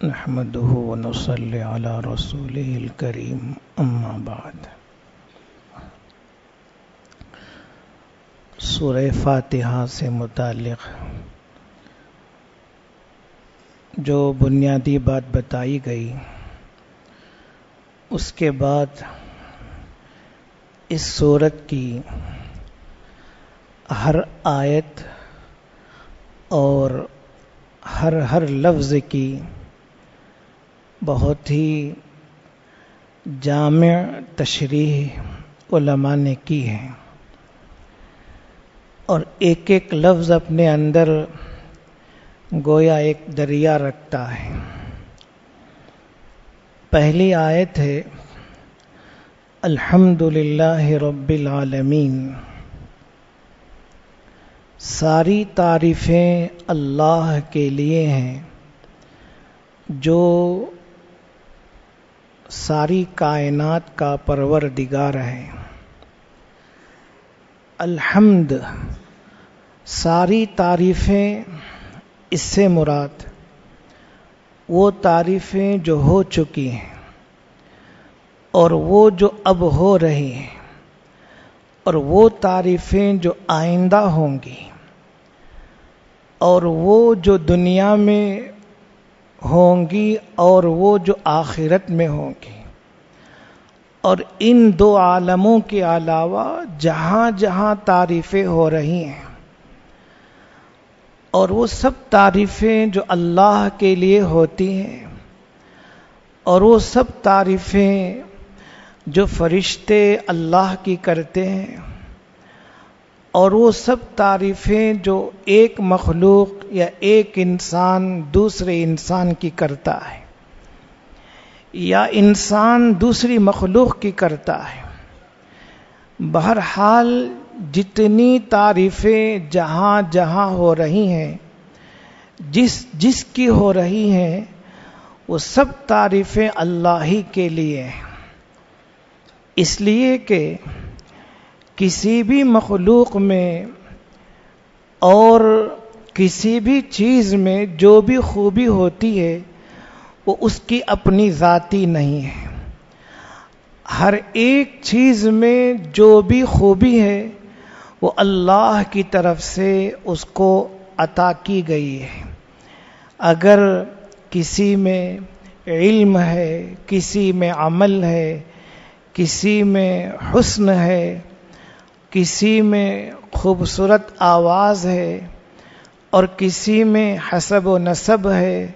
نحمده ونصلي على رسوله الكريم اما بعد۔ سورہ فاتحہ سے متعلق جو بنیادی بات بتائی گئی، اس کے بعد اس سورت کی ہر آیت اور ہر لفظ کی بہت ہی جامع تشریح علماء نے کی ہے، اور ایک ایک لفظ اپنے اندر گویا ایک دریا رکھتا ہے۔ پہلی آیت ہے الحمدللہ رب العالمین، ساری تعریفیں اللہ کے لیے ہیں جو ساری کائنات کا پروردگار ہے۔ الحمد، ساری تعریفیں، اس سے مراد وہ تعریفیں جو ہو چکی ہیں اور وہ جو اب ہو رہی ہیں، اور وہ تعریفیں جو آئندہ ہوں گی، اور وہ جو دنیا میں ہوں گی اور وہ جو آخرت میں ہوں گی، اور ان دو عالموں کے علاوہ جہاں جہاں تعریفیں ہو رہی ہیں، اور وہ سب تعریفیں جو اللہ کے لیے ہوتی ہیں، اور وہ سب تعریفیں جو فرشتے اللہ کی کرتے ہیں، اور وہ سب تعریفیں جو ایک مخلوق یا ایک انسان دوسرے انسان کی کرتا ہے، یا انسان دوسری مخلوق کی کرتا ہے۔ بہرحال جتنی تعریفیں جہاں جہاں ہو رہی ہیں، جس کی ہو رہی ہیں، وہ سب تعریفیں اللہ ہی کے لیے ہیں، اس لیے کہ کسی بھی مخلوق میں اور کسی بھی چیز میں جو بھی خوبی ہوتی ہے وہ اس کی اپنی ذاتی نہیں ہے۔ ہر ایک چیز میں جو بھی خوبی ہے وہ اللہ کی طرف سے اس کو عطا کی گئی ہے۔ اگر کسی میں علم ہے، کسی میں عمل ہے، کسی میں حسن ہے، کسی میں خوبصورت آواز ہے، اور کسی میں حسب و نسب ہے،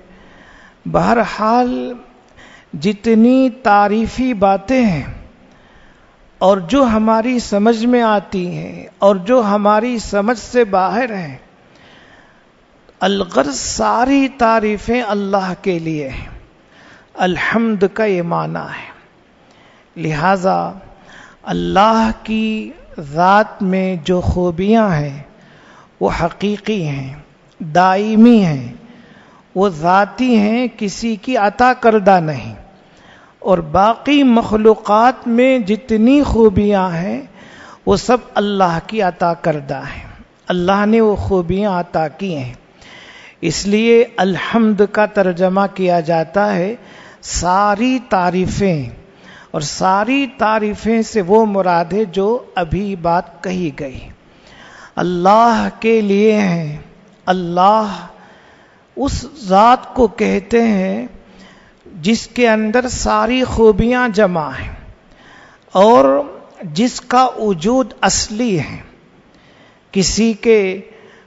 بہرحال جتنی تعریفی باتیں ہیں اور جو ہماری سمجھ میں آتی ہیں اور جو ہماری سمجھ سے باہر ہیں، الغرض ساری تعریفیں اللہ کے لیے ہیں۔ الحمد کا یہ معنی ہے۔ لہذا اللہ کی ذات میں جو خوبیاں ہیں وہ حقیقی ہیں، دائمی ہیں، وہ ذاتی ہیں، کسی کی عطا کردہ نہیں۔ اور باقی مخلوقات میں جتنی خوبیاں ہیں وہ سب اللہ کی عطا کردہ ہیں، اللہ نے وہ خوبیاں عطا کی ہیں۔ اس لیے الحمد کا ترجمہ کیا جاتا ہے ساری تعریفیں، اور ساری تعریفیں سے وہ مراد ہے جو ابھی بات کہی گئی، اللہ کے لیے ہیں۔ اللہ اس ذات کو کہتے ہیں جس کے اندر ساری خوبیاں جمع ہیں اور جس کا وجود اصلی ہے، کسی کے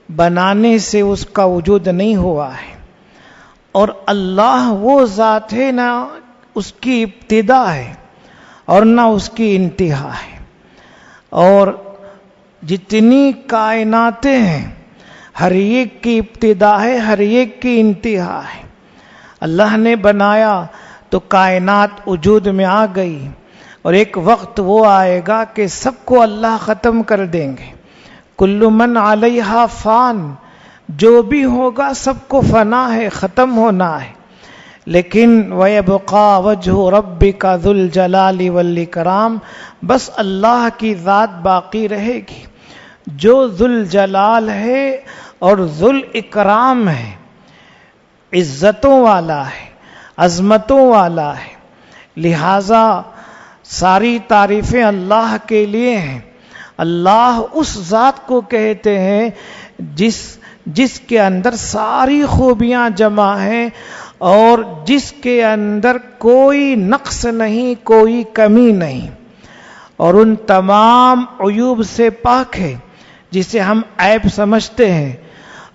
بنانے سے اس کا وجود نہیں ہوا ہے۔ اور اللہ وہ ذات ہے، نہ اس کی ابتدا ہے اور نہ اس کی انتہا ہے۔ اور جتنی کائناتیں ہیں ہر ایک کی ابتدا ہے، ہر ایک کی انتہا ہے۔ اللہ نے بنایا تو کائنات وجود میں آ گئی، اور ایک وقت وہ آئے گا کہ سب کو اللہ ختم کر دیں گے۔ کل من علیہا فان، جو بھی ہوگا سب کو فنا ہے، ختم ہونا ہے۔ لیکن وَيَبْقَى وَجْهُ رَبِّكَ ذُو الْجَلَالِ وَالْإِكْرَامِ، بس اللہ کی ذات باقی رہے گی جو ذو الجلال ہے اور ذو الاکرام ہے، عزتوں والا ہے، عظمتوں والا ہے، لہذا ساری تعریفیں اللہ کے لیے ہیں۔ اللہ اس ذات کو کہتے ہیں جس کے اندر ساری خوبیاں جمع ہیں اور جس کے اندر کوئی نقص نہیں، کوئی کمی نہیں، اور ان تمام عیوب سے پاک ہے جسے ہم عیب سمجھتے ہیں،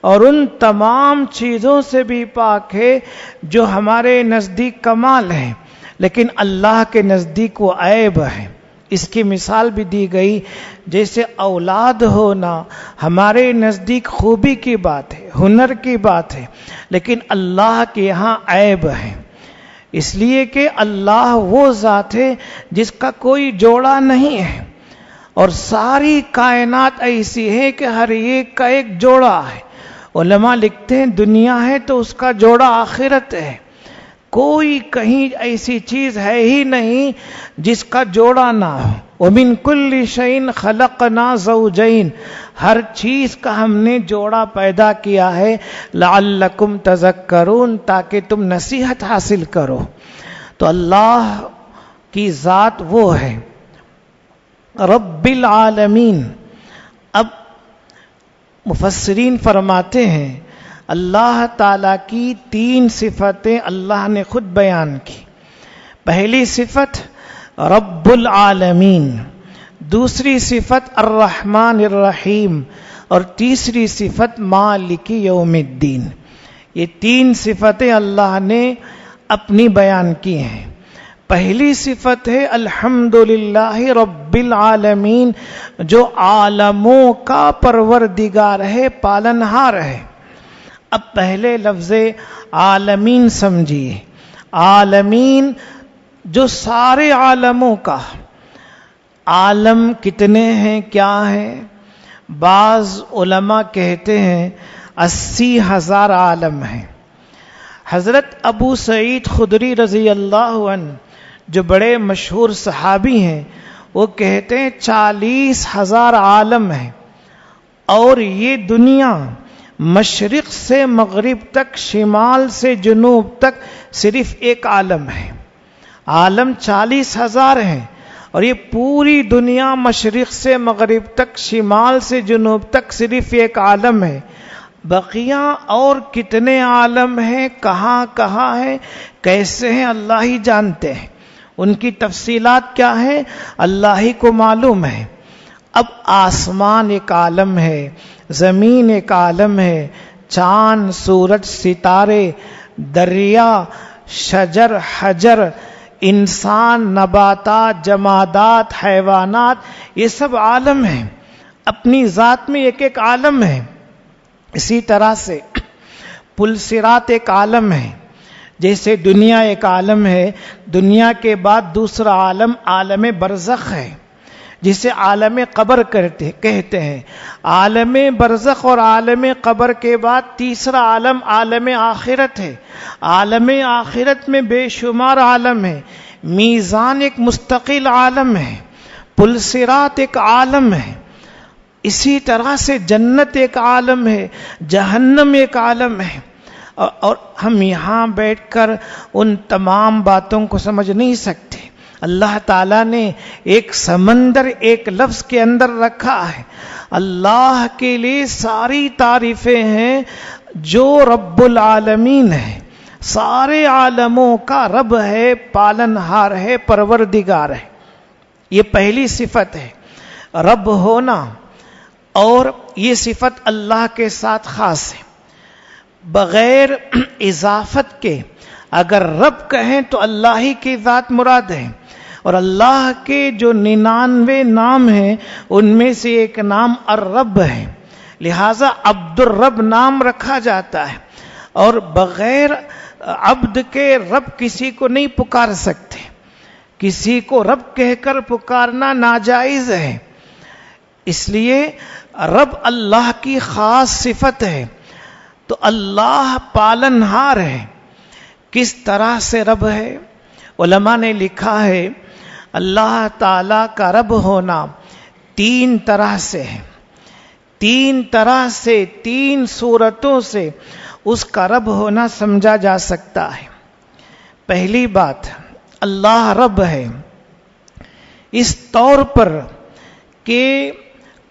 اور ان تمام چیزوں سے بھی پاک ہے جو ہمارے نزدیک کمال ہیں لیکن اللہ کے نزدیک وہ عیب ہے۔ اس کی مثال بھی دی گئی، جیسے اولاد ہونا ہمارے نزدیک خوبی کی بات ہے، ہنر کی بات ہے، لیکن اللہ کے یہاں عیب ہے، اس لیے کہ اللہ وہ ذات ہے جس کا کوئی جوڑا نہیں ہے، اور ساری کائنات ایسی ہے کہ ہر ایک کا ایک جوڑا ہے۔ علماء لکھتے ہیں دنیا ہے تو اس کا جوڑا آخرت ہے، کوئی کہیں ایسی چیز ہے ہی نہیں جس کا جوڑا نہ ہو۔ وَمِن كُلِّ شَيْءٍ خَلَقْنَا زَوْجَيْنِ، ہر چیز کا ہم نے جوڑا پیدا کیا ہے، لَعَلَّكُمْ تَذَكَّرُونَ، تاکہ تم نصیحت حاصل کرو۔ تو اللہ کی ذات وہ ہے رب العالمین۔ اب مفسرین فرماتے ہیں اللہ تعالیٰ کی 3 صفتیں اللہ نے خود بیان کی۔ پہلی صفت رب العالمین، دوسری صفت الرحمن الرحیم، اور تیسری صفت مالک یوم الدین۔ یہ 3 صفتیں اللہ نے اپنی بیان کی ہیں۔ پہلی صفت ہے الحمدللہ رب العالمین، جو عالموں کا پروردگار ہے، پالنہار ہے۔ اب پہلے لفظ عالمین سمجھیے، عالمین جو سارے عالموں کا، عالم کتنے ہیں، کیا ہیں؟ بعض علماء کہتے ہیں 80,000 عالم ہیں۔ حضرت ابو سعید خدری رضی اللہ عنہ جو بڑے مشہور صحابی ہیں، وہ کہتے ہیں 40,000 عالم ہیں، اور یہ دنیا مشرق سے مغرب تک، شمال سے جنوب تک صرف ایک عالم ہے۔ عالم 40,000 ہیں اور یہ پوری دنیا مشرق سے مغرب تک، شمال سے جنوب تک صرف ایک عالم ہے۔ بقیہ اور کتنے عالم ہیں، کہاں کہاں ہیں، کیسے ہیں، اللہ ہی جانتے ہیں، ان کی تفصیلات کیا ہیں اللہ ہی کو معلوم ہے۔ اب آسمان ایک عالم ہے، زمین ایک عالم ہے، چاند، سورج، ستارے، دریا، شجر، حجر، انسان، نباتات، جمادات، حیوانات، یہ سب عالم ہیں، اپنی ذات میں ایک ایک عالم ہے۔ اسی طرح سے پل صراط ایک عالم ہے، جیسے دنیا ایک عالم ہے، دنیا کے بعد دوسرا عالم عالم برزخ ہے، جسے عالم قبر کہتے ہیں۔ عالم برزخ اور عالم قبر کے بعد تیسرا عالم عالم آخرت ہے۔ عالم آخرت میں بے شمار عالم ہے، میزان ایک مستقل عالم ہے، پل صراط ایک عالم ہے، اسی طرح سے جنت ایک عالم ہے، جہنم ایک عالم ہے، اور ہم یہاں بیٹھ کر ان تمام باتوں کو سمجھ نہیں سکتے۔ اللہ تعالیٰ نے ایک سمندر ایک لفظ کے اندر رکھا ہے۔ اللہ کے لیے ساری تعریفیں ہیں جو رب العالمین ہے، سارے عالموں کا رب ہے، پالنہار ہے، پروردگار ہے۔ یہ پہلی صفت ہے رب ہونا، اور یہ صفت اللہ کے ساتھ خاص ہے، بغیر اضافت کے۔ اگر رب کہیں تو اللہ ہی کی ذات مراد ہے، اور اللہ کے جو 99 نام ہیں ان میں سے ایک نام الرب ہے، لہذا عبد الرب نام رکھا جاتا ہے، اور بغیر عبد کے رب کسی کو نہیں پکار سکتے، کسی کو رب کہہ کر پکارنا ناجائز ہے۔ اس لیے رب اللہ کی خاص صفت ہے۔ تو اللہ پالنہار ہے۔ کس طرح سے رب ہے؟ علماء نے لکھا ہے اللہ تعالی کا رب ہونا 3 طرح سے ہے، 3 طرح سے، 3 صورتوں سے اس کا رب ہونا سمجھا جا سکتا ہے۔ پہلی بات اللہ رب ہے اس طور پر کہ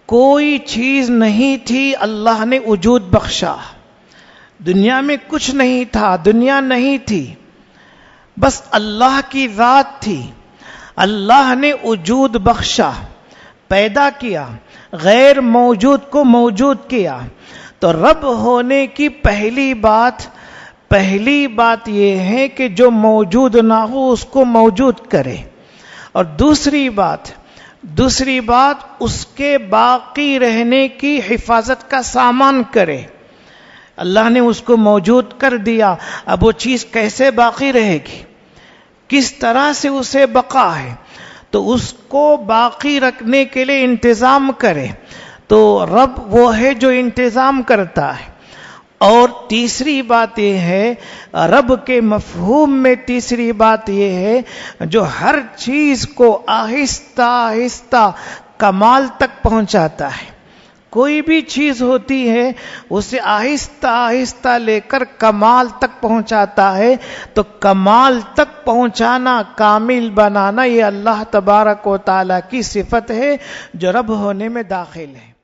کوئی چیز نہیں تھی اللہ نے وجود بخشا. دنیا میں کچھ نہیں تھا، دنیا نہیں تھی، بس اللہ کی ذات تھی. اللہ نے وجود بخشا، پیدا کیا، غیر موجود کو موجود کیا. تو رب ہونے کی پہلی بات یہ ہے کہ جو موجود نہ ہو اس کو موجود کرے. اور دوسری بات اس کے باقی رہنے کی حفاظت کا سامان کرے. اللہ نے اس کو موجود کر دیا، اب وہ چیز کیسے باقی رہے گی، کس طرح سے اسے بقا ہے، تو اس کو باقی رکھنے کے لیے انتظام کرے. تو رب وہ ہے جو انتظام کرتا ہے. اور تیسری بات یہ ہے، رب کے مفہوم میں تیسری بات یہ ہے جو ہر چیز کو آہستہ آہستہ کمال تک پہنچاتا ہے. کوئی بھی چیز ہوتی ہے اسے آہستہ آہستہ لے کر کمال تک پہنچاتا ہے. تو کمال تک پہنچانا، کامل بنانا، یہ اللہ تبارک و تعالیٰ کی صفت ہے جو رب ہونے میں داخل ہے.